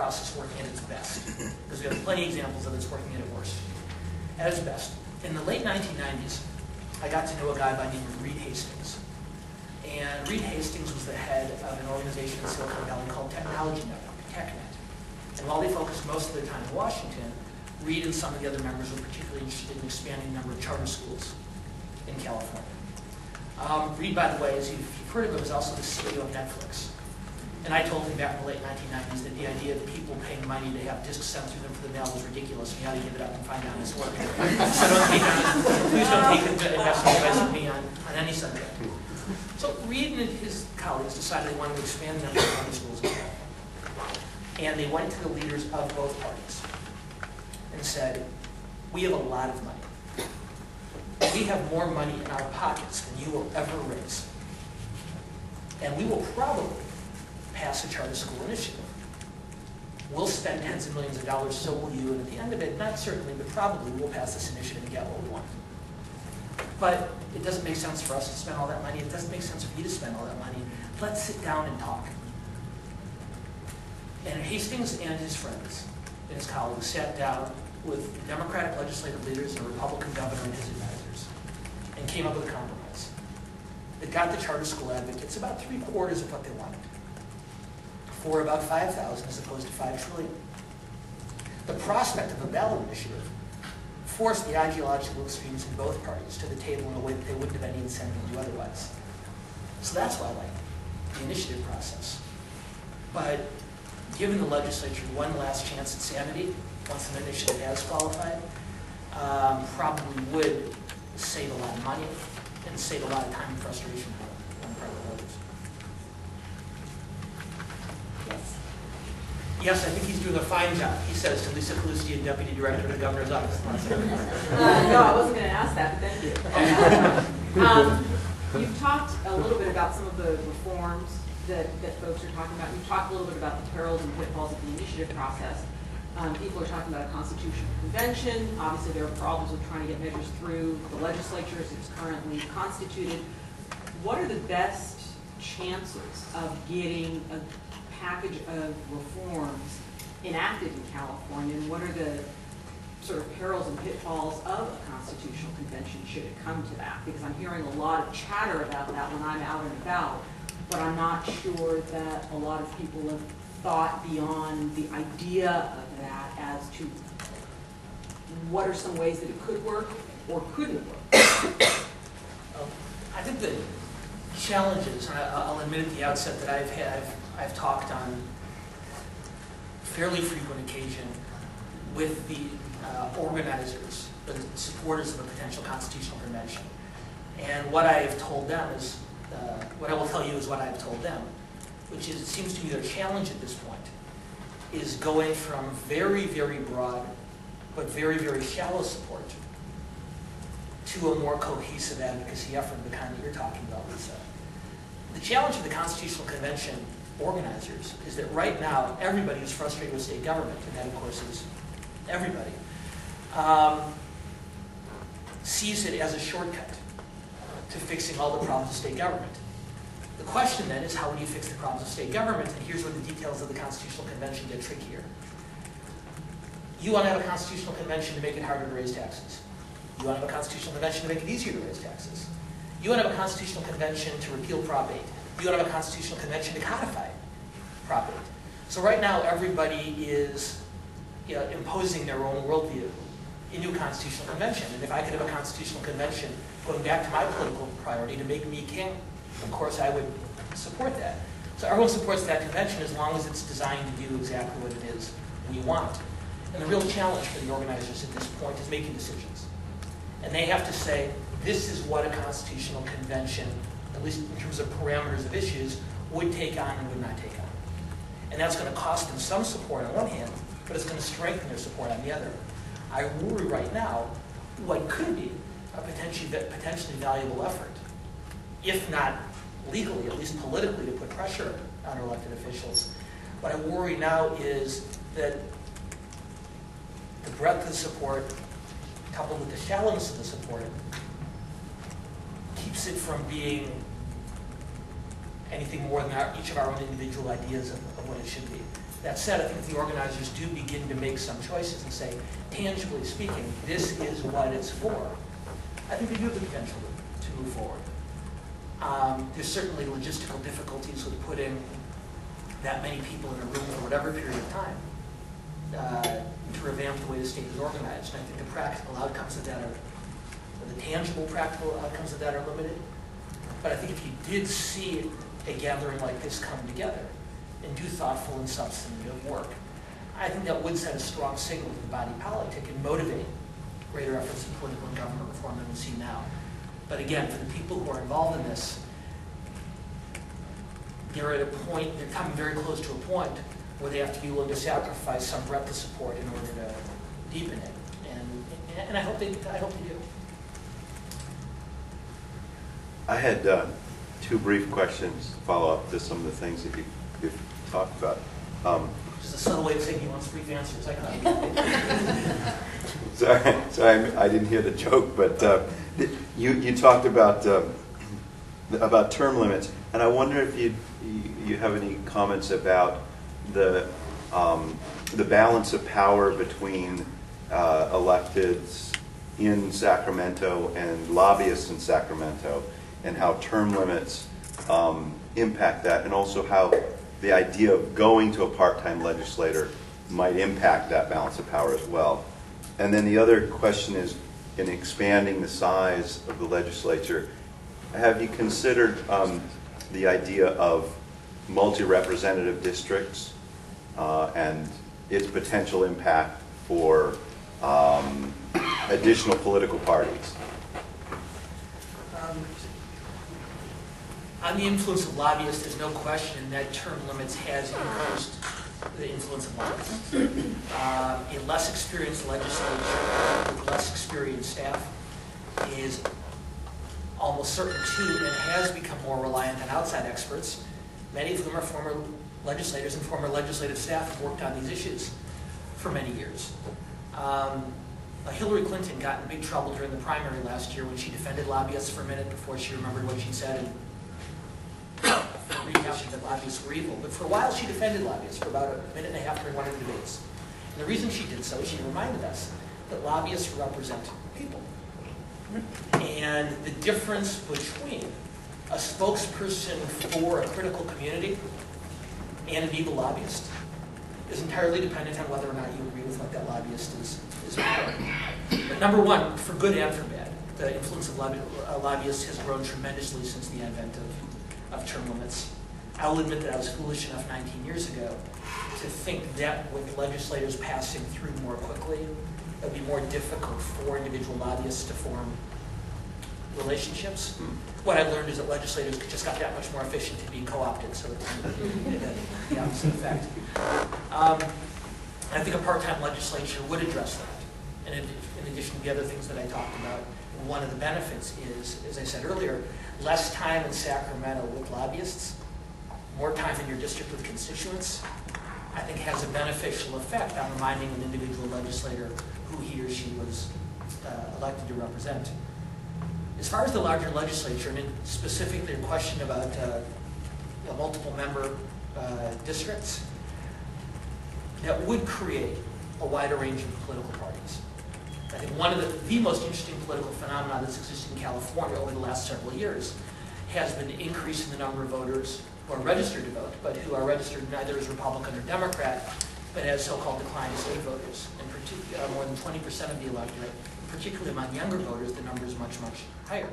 process working at its best, because we have plenty of examples of it's working at its worst. At its best. In the late 1990s, I got to know a guy by the name of Reed Hastings. And Reed Hastings was the head of an organization in Silicon Valley called Technology Network, TechNet. And while they focused most of their time in Washington, Reed and some of the other members were particularly interested in expanding the number of charter schools in California. Reed, by the way, as you've heard of him, is also the CEO of Netflix. And I told him back in the late 1990s that the idea of people paying money to have discs sent through them for the mail was ridiculous, and he ought to give it up and find out his work. So please don't take investment advice from me on any subject. So Reed and his colleagues decided they wanted to expand the number of charter schools in California. And they went to the leaders of both parties and said, we have a lot of money. We have more money in our pockets than you will ever raise. And we will probably pass a charter school initiative. We'll spend tens of millions of dollars, so will you, and at the end of it, not certainly, but probably we'll pass this initiative and get what we want. But it doesn't make sense for us to spend all that money. It doesn't make sense for you to spend all that money. Let's sit down and talk. And Hastings and his friends and his colleagues sat down with the Democratic legislative leaders and the Republican governor and his advisors and came up with a compromise that got the charter school advocates about 3/4 of what they wanted, for about 5,000 as opposed to 5 trillion. The prospect of a ballot initiative forced the ideological extremes in both parties to the table in a way that they wouldn't have any incentive to do otherwise. So that's why I like the initiative process. But given the legislature one last chance at sanity, once an initiative has qualified, probably would save a lot of money and save a lot of time and frustration on the part of the voters. Yes. Yes, I think he's doing a fine job, he says to Lisa Calusti, Deputy Director of the Governor's Office. No, I wasn't going to ask that, but thank you. You've talked a little bit about some of the reforms that folks are talking about. You've talked a little bit about the perils and pitfalls of the initiative process. People are talking about a constitutional convention. Obviously, there are problems with trying to get measures through the legislature as it's currently constituted. What are the best chances of getting a package of reforms enacted in California, and what are the sort of perils and pitfalls of a constitutional convention should it come to that? Because I'm hearing a lot of chatter about that when I'm out and about, but I'm not sure that a lot of people have thought beyond the idea of that as to what are some ways that it could work or couldn't work. I think the challenges, and I'll admit at the outset that I've talked on fairly frequent occasion with the organizers, the supporters of a potential constitutional convention. And what I have told them is, what I will tell you is what I have told them, which is, it seems to me their challenge at this point is going from very, very broad, but very, very shallow support to a more cohesive advocacy effort of the kind that you're talking about, Lisa. The challenge of the Constitutional Convention organizers is that right now, everybody who's frustrated with state government, and that of course is everybody, sees it as a shortcut to fixing all the problems of state government. The question then is, how would you fix the problems of state government? And here's where the details of the Constitutional Convention get trickier. You want to have a Constitutional Convention to make it harder to raise taxes. You want to have a Constitutional Convention to make it easier to raise taxes. You want to have a Constitutional Convention to repeal Prop 8. You want to have a Constitutional Convention to codify Prop 8. So right now, everybody is imposing their own worldview into a Constitutional Convention. And if I could have a Constitutional Convention, going back to my political priority, to make me king, of course I would support that. So everyone supports that convention as long as it's designed to do exactly what it is we want. And the real challenge for the organizers at this point is making decisions. And they have to say, this is what a constitutional convention, at least in terms of parameters of issues, would take on and would not take on. And that's going to cost them some support on one hand, but it's going to strengthen their support on the other. I worry right now what could be a potentially valuable effort, if not legally, at least politically, to put pressure on our elected officials. What I worry now is that the breadth of support, coupled with the shallowness of the support, keeps it from being anything more than each of our own individual ideas of what it should be. That said, I think if the organizers do begin to make some choices and say, tangibly speaking, this is what it's for, I think they do have the potential to move forward. There's certainly logistical difficulties with putting that many people in a room for whatever period of time to revamp the way the state is organized. And I think the practical outcomes of that are, or the tangible practical outcomes of that are limited. But I think if you did see a gathering like this come together and do thoughtful and substantive work, I think that would send a strong signal to the body politic and motivate greater efforts in political and government reform than we see now. But again, for the people who are involved in this, they're at a point, they're coming very close to a point where they have to be willing to sacrifice some breadth of support in order to deepen it. And I hope they do. I had two brief questions to follow up to some of the things that you've talked about. Just a subtle way of saying he wants brief answers. I can't. Sorry, I didn't hear the joke, but you talked about term limits, and I wonder if you have any comments about the balance of power between electeds in Sacramento and lobbyists in Sacramento, and how term limits impact that, and also how the idea of going to a part-time legislator might impact that balance of power as well. And then the other question is, in expanding the size of the legislature, have you considered the idea of multi-representative districts and its potential impact for additional political parties? On the influence of lobbyists, there's no question that term limits has increased the influence of lobbyists. A less experienced legislature with less experienced staff is almost certain to and has become more reliant on outside experts, many of whom are former legislators and former legislative staff who worked on these issues for many years. Hillary Clinton got in big trouble during the primary last year when she defended lobbyists for a minute before she remembered what she said and recounted that lobbyists were evil. But for a while she defended lobbyists for about a minute and a half during one of the debates. And the reason she did so, she reminded us that lobbyists represent people. And the difference between a spokesperson for a critical community and an evil lobbyist is entirely dependent on whether or not you agree with what that lobbyist is doing. But number one, for good and for bad, the influence of lobbyists has grown tremendously since the advent of term limits. I will admit that I was foolish enough 19 years ago to think that with legislators passing through more quickly, it would be more difficult for individual lobbyists to form relationships. What I learned is that legislators just got that much more efficient to being co-opted, so it had the opposite effect. I think a part-time legislature would address that. And in addition to the other things that I talked about, one of the benefits is, as I said earlier, less time in Sacramento with lobbyists, more time in your district with constituents, I think has a beneficial effect on reminding an individual legislator who he or she was elected to represent. As far as the larger legislature, and specifically a question about multiple member districts, that would create a wider range of political parties. I think one of the most interesting political phenomena that's existed in California over the last several years has been the increase in the number of voters who are registered to vote, but who are registered neither as Republican or Democrat, but as so-called declined state voters. In particular, more than 20% of the electorate, particularly among younger voters, the number is much, much higher.